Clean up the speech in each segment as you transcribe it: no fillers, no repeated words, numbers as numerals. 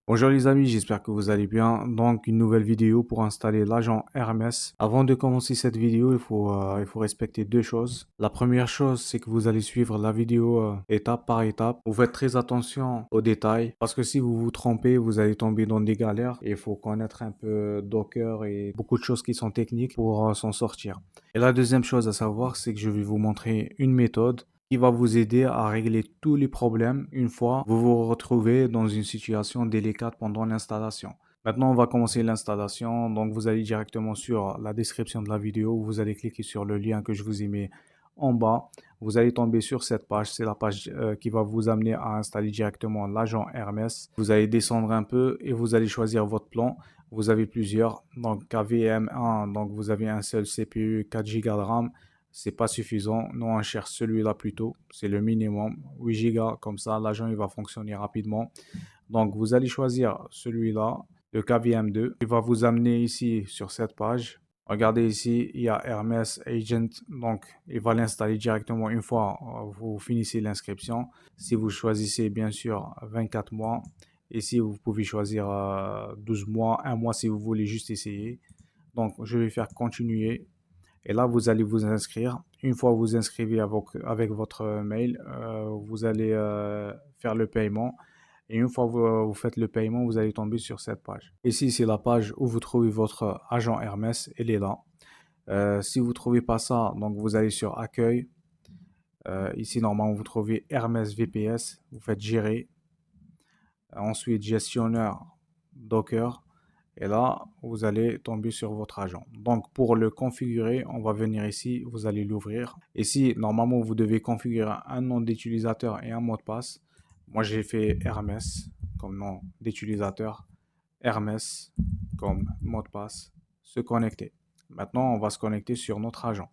Bonjour les amis, j'espère que vous allez bien. Donc une nouvelle vidéo pour installer l'agent Hermès. Avant de commencer cette vidéo, il faut respecter deux choses. La première chose, c'est que vous allez suivre la vidéo étape par étape. Vous faites très attention aux détails parce que si vous vous trompez, vous allez tomber dans des galères. Et il faut connaître un peu Docker et beaucoup de choses qui sont techniques pour s'en sortir. Et la deuxième chose à savoir, c'est que je vais vous montrer une méthode qui va vous aider à régler tous les problèmes une fois vous vous retrouvez dans une situation délicate pendant l'installation. Maintenant, on va commencer l'installation. Donc, vous allez directement sur la description de la vidéo. Vous allez cliquer sur le lien que je vous ai mis en bas. Vous allez tomber sur cette page. C'est la page qui va vous amener à installer directement l'agent Hermès. Vous allez descendre un peu et vous allez choisir votre plan. Vous avez plusieurs. Donc, KVM1, donc vous avez un seul CPU, 4 Go de RAM. C'est pas suffisant. Nous, on cherche celui-là plutôt. C'est le minimum. 8 Go, comme ça, l'agent il va fonctionner rapidement. Donc, vous allez choisir celui-là, le KVM2. Il va vous amener ici sur cette page. Regardez ici, il y a Hermès Agent. Donc, il va l'installer directement une fois vous finissez l'inscription. Si vous choisissez, bien sûr, 24 mois. Ici, vous pouvez choisir 12 mois, un mois si vous voulez juste essayer. Donc, je vais faire continuer. Et là, vous allez vous inscrire. Une fois vous inscrivez avec votre mail, vous allez faire le paiement. Et une fois vous faites le paiement, vous allez tomber sur cette page. Ici, c'est la page où vous trouvez votre agent Hermès. Elle est là. Si vous ne trouvez pas ça, donc vous allez sur Accueil. Ici, normalement, vous trouvez Hermès VPS. Vous faites Gérer. Ensuite, Gestionnaire Docker. Et là, vous allez tomber sur votre agent. Donc, pour le configurer, on va venir ici, vous allez l'ouvrir. Ici, normalement, vous devez configurer un nom d'utilisateur et un mot de passe. Moi, j'ai fait Hermès comme nom d'utilisateur, Hermès comme mot de passe, se connecter. Maintenant, on va se connecter sur notre agent.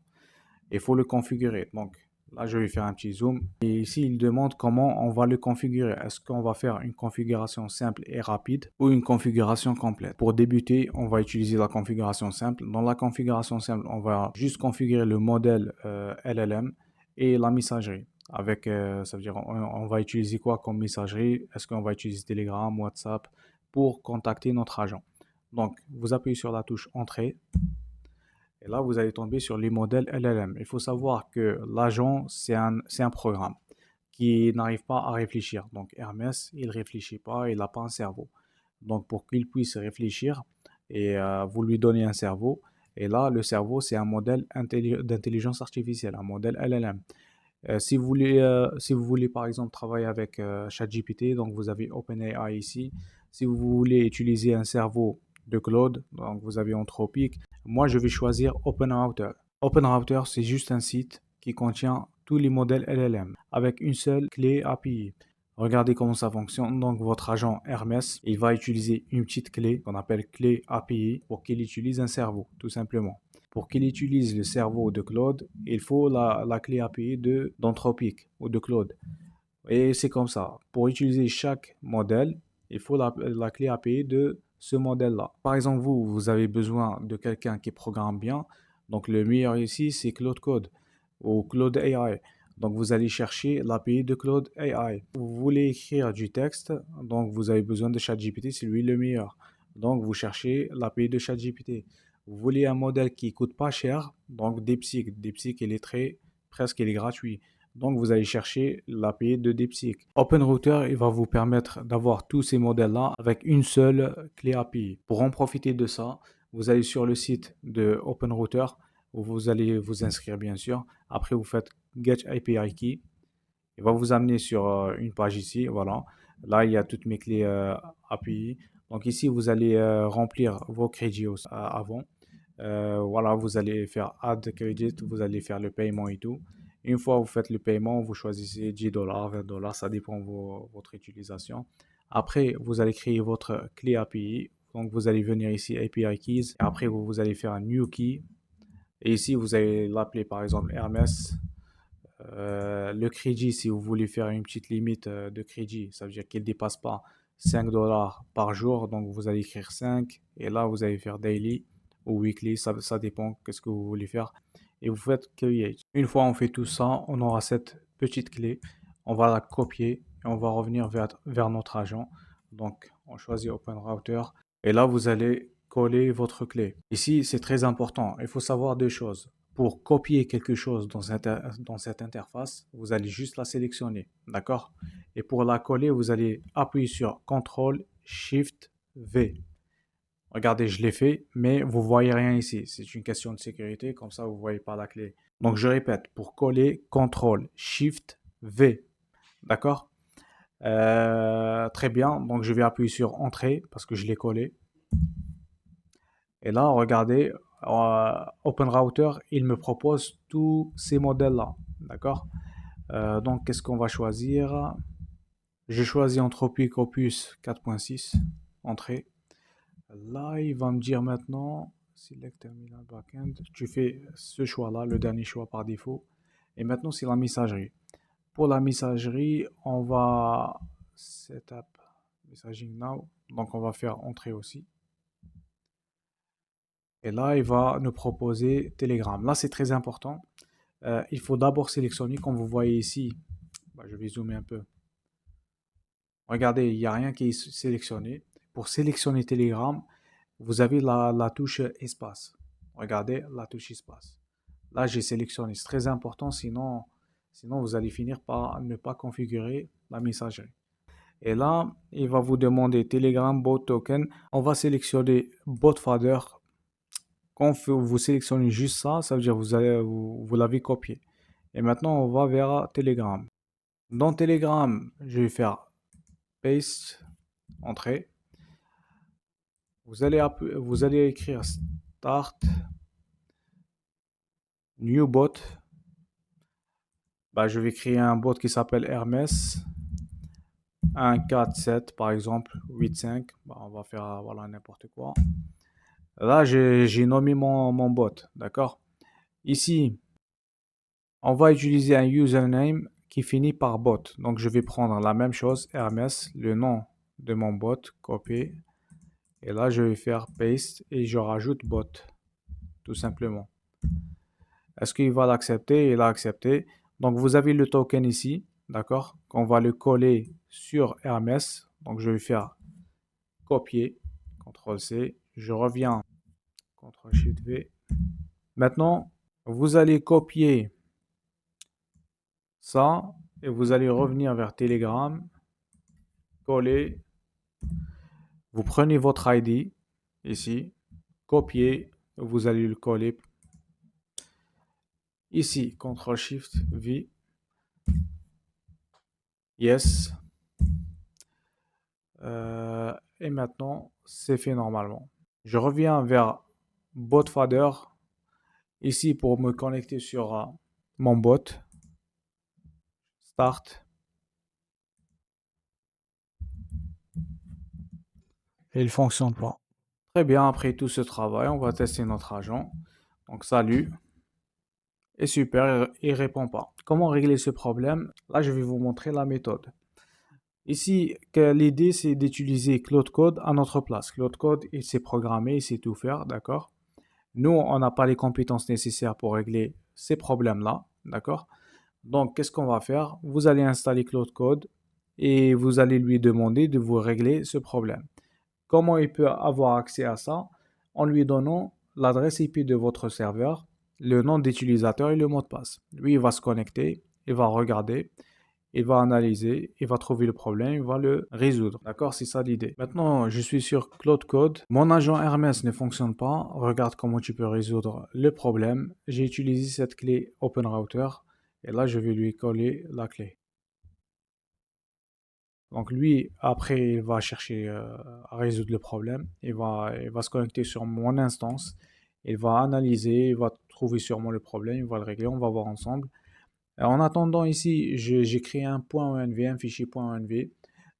Il faut le configurer. Donc, là, je vais faire un petit zoom. Et ici, il demande comment on va le configurer. Est-ce qu'on va faire une configuration simple et rapide ou une configuration complète? Pour débuter, on va utiliser la configuration simple. Dans la configuration simple, on va juste configurer le modèle LLM et la messagerie. Avec, ça veut dire, on va utiliser quoi comme messagerie? Est-ce qu'on va utiliser Telegram, WhatsApp pour contacter notre agent? Donc, vous appuyez sur la touche Entrée. Et là, vous allez tomber sur les modèles LLM. Il faut savoir que l'agent, c'est un programme qui n'arrive pas à réfléchir. Donc, Hermès, il ne réfléchit pas, il n'a pas un cerveau. Donc, pour qu'il puisse réfléchir, et vous lui donnez un cerveau, et là, le cerveau, c'est un modèle d'intelligence artificielle, un modèle LLM. Si vous voulez, par exemple, travailler avec ChatGPT, donc vous avez OpenAI ici. Si vous voulez utiliser un cerveau de Claude, donc vous avez Anthropic. Moi, je vais choisir OpenRouter. OpenRouter, c'est juste un site qui contient tous les modèles LLM avec une seule clé API. Regardez comment ça fonctionne. Donc, votre agent Hermès, il va utiliser une petite clé qu'on appelle clé API pour qu'il utilise un cerveau, tout simplement. Pour qu'il utilise le cerveau de Claude, il faut la clé API d'Anthropic ou de Claude. Et c'est comme ça. Pour utiliser chaque modèle, il faut la clé API de ce modèle-là. Par exemple, vous avez besoin de quelqu'un qui programme bien. Donc, le meilleur ici, c'est Claude Code ou Claude AI. Donc, vous allez chercher l'API de Claude AI. Vous voulez écrire du texte, donc vous avez besoin de ChatGPT, c'est lui le meilleur. Donc, vous cherchez l'API de ChatGPT. Vous voulez un modèle qui coûte pas cher, donc DeepSeek. DeepSeek, il est presque il est gratuit. Donc, vous allez chercher l'API de DeepSeek. OpenRouter, il va vous permettre d'avoir tous ces modèles-là avec une seule clé API. Pour en profiter de ça, vous allez sur le site de OpenRouter où vous allez vous inscrire, bien sûr. Après, vous faites Get API Key. Il va vous amener sur une page ici. Voilà. Là, il y a toutes mes clés API. Donc, ici, vous allez remplir vos crédits avant. Voilà, vous allez faire Add Credit, vous allez faire le paiement et tout. Une fois vous faites le paiement, vous choisissez 10 dollars, 20 dollars, ça dépend de votre utilisation. Après, vous allez créer votre clé API. Donc, vous allez venir ici API Keys. Et après, vous allez faire un New Key. Et ici, vous allez l'appeler par exemple Hermès. Le crédit, si vous voulez faire une petite limite de crédit, ça veut dire qu'il ne dépasse pas 5 dollars par jour. Donc, vous allez écrire 5. Et là, vous allez faire Daily ou Weekly. Ça dépend qu'est-ce que vous voulez faire. Et vous faites Create. Une fois on fait tout ça, on aura cette petite clé. On va la copier et on va revenir vers notre agent. Donc, On choisit Open Router. Et là, vous allez coller votre clé. Ici, c'est très important. Il faut savoir deux choses. Pour copier quelque chose dans cette interface, vous allez juste la sélectionner. D'accord? Et pour la coller, vous allez appuyer sur CTRL SHIFT V. Regardez, je l'ai fait, mais vous voyez rien ici. C'est une question de sécurité, comme ça vous ne voyez pas la clé. Donc je répète, pour coller, CTRL SHIFT V. D'accord? Très bien. Donc je vais appuyer sur Entrée parce que je l'ai collé. Et là, regardez, Open Router, il me propose tous ces modèles-là. D'accord? Donc qu'est-ce qu'on va choisir? Je choisis Anthropic Opus 4.6, Entrée. Là, il va me dire maintenant, Select Terminal Backend. Tu fais ce choix-là, le dernier choix par défaut. Et maintenant, c'est la messagerie. Pour la messagerie, on va Setup Messaging Now. Donc, on va faire Entrée aussi. Et là, il va nous proposer Telegram. Là, c'est très important. Il faut d'abord sélectionner, comme vous voyez ici. Je vais zoomer un peu. Regardez, il n'y a rien qui est sélectionné. Pour sélectionner Telegram, vous avez la touche espace. Regardez la touche espace. Là, j'ai sélectionné. C'est très important, sinon vous allez finir par ne pas configurer la messagerie. Et là, il va vous demander Telegram Bot Token. On va sélectionner Botfather. Quand vous sélectionnez juste ça, ça veut dire que vous l'avez copié. Et maintenant, on va vers Telegram. Dans Telegram, je vais faire Paste, Entrée. Vous allez écrire Start New Bot. Je vais créer un bot qui s'appelle Hermès 147 par exemple 85. On va faire voilà n'importe quoi. Là, j'ai nommé mon bot, d'accord? Ici, on va utiliser un username qui finit par bot. Donc, je vais prendre la même chose, Hermès, le nom de mon bot, copier. Et là, je vais faire paste et je rajoute bot, tout simplement. Est-ce qu'il va l'accepter? Il a accepté. Donc, vous avez le token ici, d'accord? On va le coller sur Hermès. Donc, je vais faire copier, CTRL-C. Je reviens, CTRL-SHIFT-V. Maintenant, vous allez copier ça et vous allez revenir vers Telegram, coller. Vous prenez votre ID ici, copier, vous allez le coller ici, CTRL-SHIFT-V. Yes. Et maintenant, c'est fait normalement. Je reviens vers Botfather ici pour me connecter sur mon bot. Start. Et il fonctionne pas. Très bien, après tout ce travail, on va tester notre agent. Donc salut. Et super, il répond pas. Comment régler ce problème? Là, je vais vous montrer la méthode. Ici, l'idée, c'est d'utiliser Claude Code à notre place. Claude Code, il sait programmer, il sait tout faire, d'accord? Nous, on n'a pas les compétences nécessaires pour régler ces problèmes-là, d'accord? Donc, qu'est-ce qu'on va faire? Vous allez installer Claude Code et vous allez lui demander de vous régler ce problème. Comment il peut avoir accès à ça? En lui donnant l'adresse IP de votre serveur, le nom d'utilisateur et le mot de passe. Lui, il va se connecter, il va regarder, il va analyser, il va trouver le problème, il va le résoudre. D'accord? C'est ça l'idée. Maintenant, je suis sur Claude Code. Mon agent Hermès ne fonctionne pas. Regarde comment tu peux résoudre le problème. J'ai utilisé cette clé OpenRouter et là, je vais lui coller la clé. Donc lui, après, il va chercher à résoudre le problème. Il va se connecter sur mon instance. Il va analyser, il va trouver sûrement le problème, il va le régler, on va voir ensemble. En attendant ici, j'ai créé un .env, un fichier .env.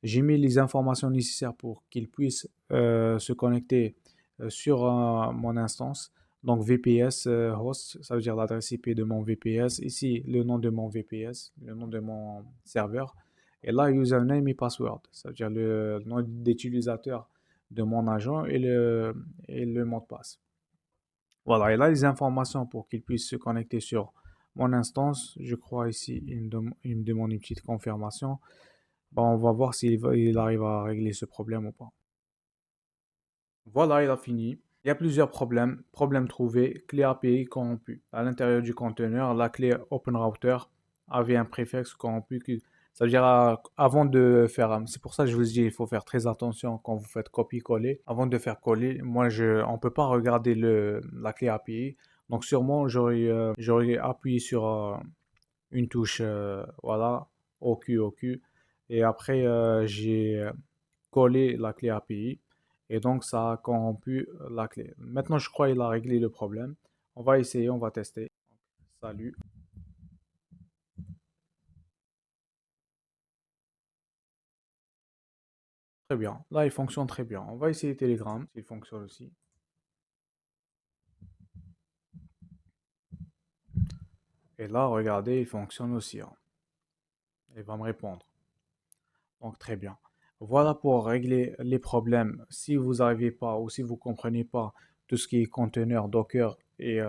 J'ai mis les informations nécessaires pour qu'il puisse se connecter sur mon instance. Donc VPS host, ça veut dire l'adresse IP de mon VPS. Ici, le nom de mon VPS, le nom de mon serveur. Et là, username et password, ça veut dire le nom d'utilisateur de mon agent et le mot de passe. Voilà, et là, les informations pour qu'il puisse se connecter sur mon instance. Je crois ici, il me demande une petite confirmation. On va voir s'il arrive à régler ce problème ou pas. Voilà, il a fini. Il y a plusieurs problèmes. Problème trouvé, clé API corrompue. À l'intérieur du conteneur, la clé OpenRouter avait un préfixe corrompu ça veut dire avant de faire, c'est pour ça que je vous dis, il faut faire très attention quand vous faites copier-coller. Avant de faire coller, on peut pas regarder la clé API. Donc sûrement, j'aurais appuyé sur une touche, voilà, OQ. Et après, j'ai collé la clé API. Et donc, ça a corrompu la clé. Maintenant, je crois qu'il a réglé le problème. On va essayer, on va tester. Salut. Très bien. Là, il fonctionne très bien. On va essayer Telegram, s'il fonctionne aussi. Et là, regardez, il fonctionne aussi, hein. Il va me répondre. Donc, très bien. Voilà pour régler les problèmes. Si vous n'arrivez pas ou si vous ne comprenez pas tout ce qui est conteneur, Docker et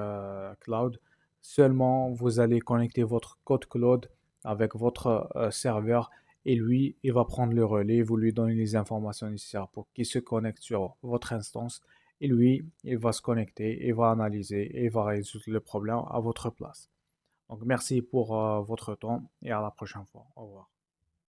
cloud, seulement vous allez connecter votre code cloud avec votre serveur et lui, il va prendre le relais, vous lui donnez les informations nécessaires pour qu'il se connecte sur votre instance et lui, il va se connecter, il va analyser et il va résoudre le problème à votre place. Donc, merci pour votre temps et à la prochaine fois. Au revoir.